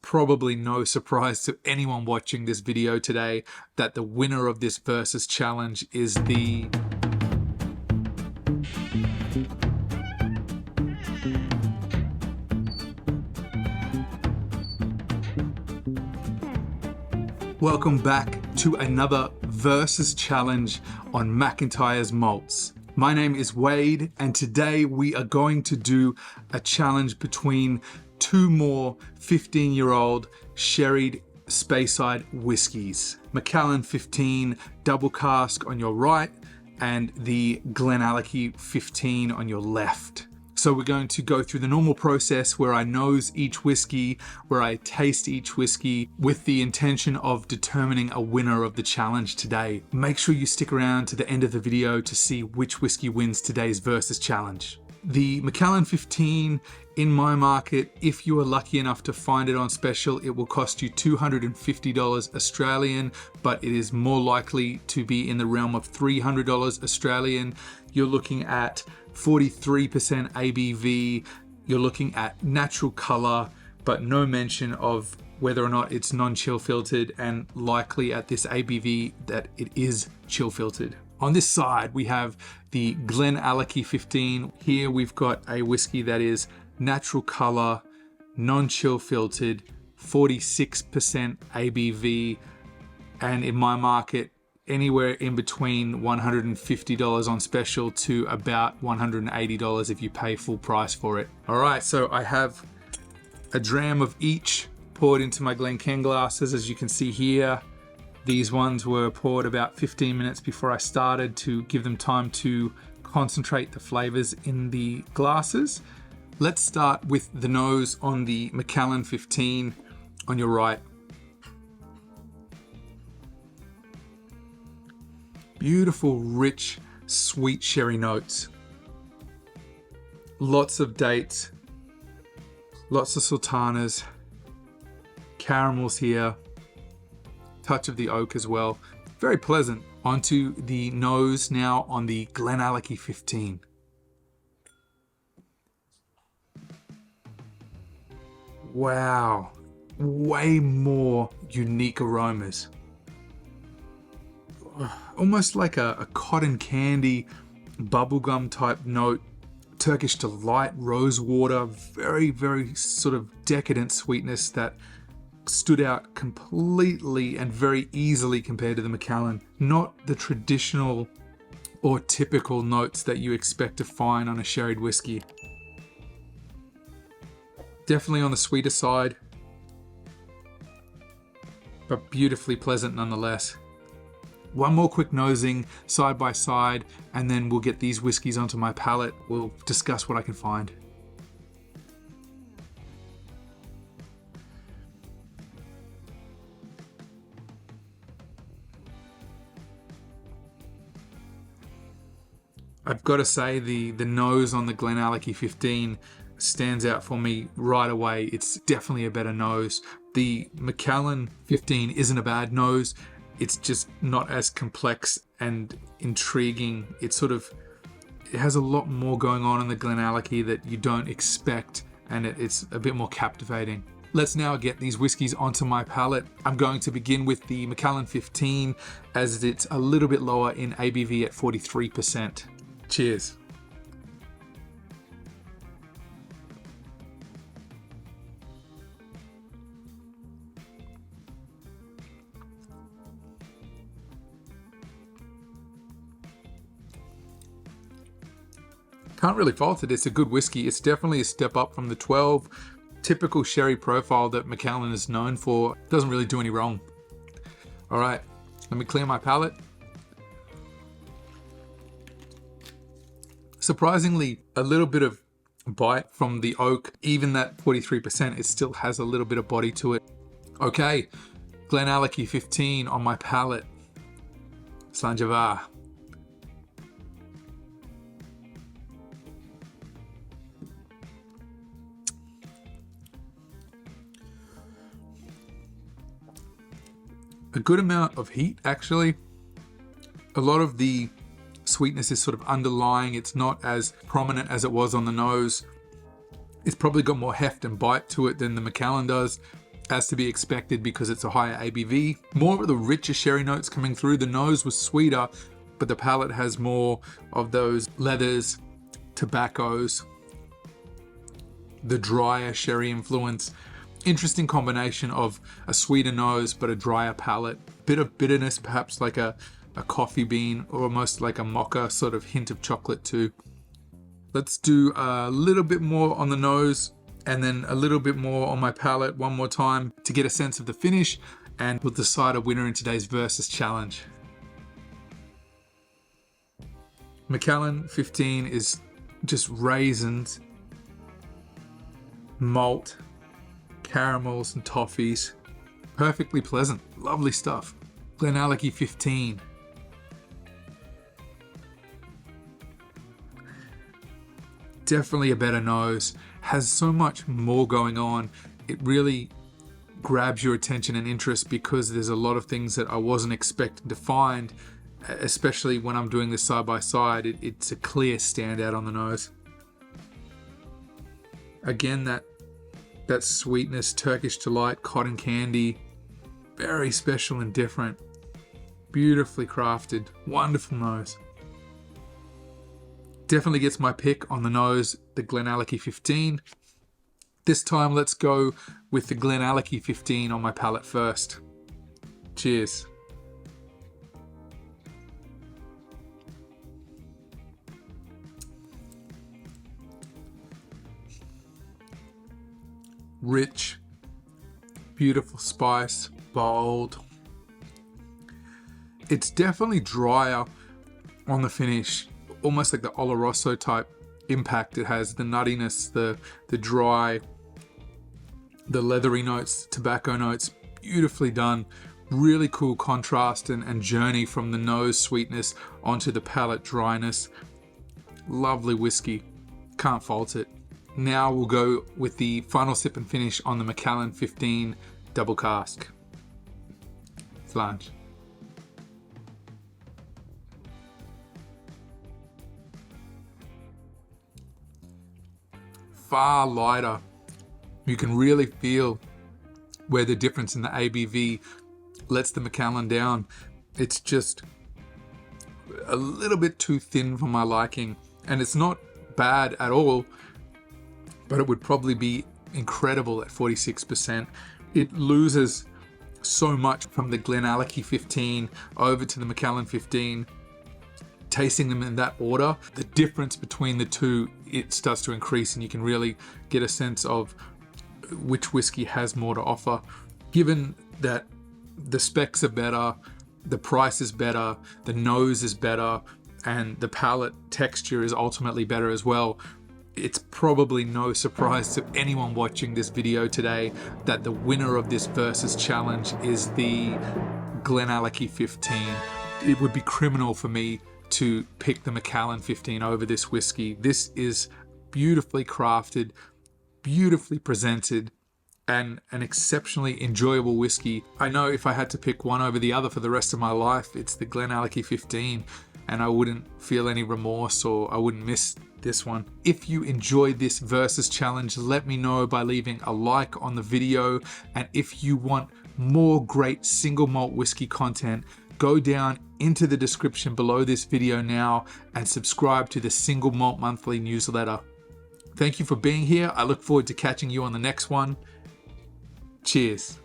probably no surprise to anyone watching this video today that the winner of this versus challenge is the Welcome back to another versus challenge on McIntyre's Malts. My name is Wade, and today we are going to do a challenge between two more 15-year-old sherried Speyside whiskies. Macallan 15 Double Cask on your right and the GlenAllachie 15 on your left. So we're going to go through the normal process where I nose each whiskey, where I taste each whiskey with the intention of determining a winner of the challenge today. Make sure you stick around to the end of the video to see which whiskey wins today's versus challenge. The Macallan 15 in my market, if you are lucky enough to find it on special, it will cost you $250 Australian, but it is more likely to be in the realm of $300 Australian. You're looking at 43% ABV, you're looking at natural color, but no mention of whether or not it's non-chill filtered, and likely at this ABV that it is chill filtered. On this side, we have the GlenAllachie 15. Here we've got a whiskey that is natural color, non-chill filtered, 46% ABV, and in my market, anywhere in between $150 on special to about $180 if you pay full price for it. All right, so I have a dram of each poured into my Glencairn glasses. As you can see here, these ones were poured about 15 minutes before I started to give them time to concentrate the flavors in the glasses. Let's start with the nose on the Macallan 15 on your right. Beautiful, rich, sweet sherry notes. Lots of dates, lots of sultanas, caramels here, touch of the oak as well. Very pleasant. Onto the nose now on the GlenAllachie 15. Wow, way more unique aromas. Almost like a cotton candy, bubblegum type note, Turkish delight, rose water, very, very sort of decadent sweetness that stood out completely and very easily compared to the Macallan. Not the traditional or typical notes that you expect to find on a sherried whiskey. Definitely on the sweeter side, but beautifully pleasant nonetheless. One more quick nosing side by side, and then we'll get these whiskies onto my palate. We'll discuss what I can find. I've got to say the nose on the GlenAllachie 15 stands out for me right away. It's definitely a better nose. The Macallan 15 isn't a bad nose. It's just not as complex and intriguing. It has a lot more going on in the GlenAllachie that you don't expect, and it's a bit more captivating. Let's now get these whiskies onto my palate. I'm going to begin with the Macallan 15 as it's a little bit lower in ABV at 43%. Cheers. Can't really fault it. It's a good whiskey. It's definitely a step up from the 12. Typical sherry profile that Macallan is known for. Doesn't really do any wrong. All right, let me clear my palate. Surprisingly, a little bit of bite from the oak. Even that 43%, it still has a little bit of body to it. Okay, GlenAllachie 15 on my palate. Sanjava. A good amount of heat, actually. A lot of the sweetness is sort of underlying. It's not as prominent as it was on the nose. It's probably got more heft and bite to it than the Macallan does. as to be expected because it's a higher ABV. More of the richer sherry notes coming through. The nose was sweeter, but the palate has more of those leathers, tobaccos, the drier sherry influence. Interesting combination of a sweeter nose but a drier palate. Bit of bitterness, perhaps like a coffee bean, or almost like a mocha, sort of hint of chocolate too. Let's do a little bit more on the nose and then a little bit more on my palate one more time to get a sense of the finish, and we'll decide a winner in today's Versus Challenge. Macallan 15 is just raisins, malt, caramels and toffees. Perfectly pleasant, lovely stuff. GlenAllachie 15. Definitely a better nose, has so much more going on. It really grabs your attention and interest because there's a lot of things that I wasn't expecting to find, especially when I'm doing this side by side. It's a clear standout on the nose. Again, that sweetness, Turkish delight, cotton candy, very special and different. Beautifully crafted, wonderful nose. Definitely gets my pick on the nose, the GlenAllachie 15. This time let's go with the GlenAllachie 15 on my palate first. Cheers. Rich, beautiful spice, bold. It's definitely drier on the finish, almost like the Oloroso type impact it has. The nuttiness, the dry, the leathery notes, tobacco notes, beautifully done. Really cool contrast and journey from the nose sweetness onto the palate dryness. Lovely whiskey, can't fault it. Now we'll go with the final sip and finish on the Macallan 15 Double Cask. Flange. Far lighter. You can really feel where the difference in the ABV lets the Macallan down. It's just a little bit too thin for my liking, and it's not bad at all, but it would probably be incredible at 46%. It loses so much from the GlenAllachie 15 over to the Macallan 15. Tasting them in that order, the difference between the two, it starts to increase, and you can really get a sense of which whiskey has more to offer. Given that the specs are better, the price is better, the nose is better, and the palate texture is ultimately better as well, it's probably no surprise to anyone watching this video today that the winner of this Versus Challenge is the GlenAllachie 15. It would be criminal for me to pick the Macallan 15 over this whiskey. This is beautifully crafted, beautifully presented, and an exceptionally enjoyable whiskey. I know if I had to pick one over the other for the rest of my life, it's the GlenAllachie 15, and I wouldn't feel any remorse, or I wouldn't miss this one. If you enjoyed this Versus Challenge, let me know by leaving a like on the video, and if you want more great single malt whiskey content, go down into the description below this video now and subscribe to the Single Malt Monthly newsletter. Thank you for being here. I look forward to catching you on the next one. Cheers.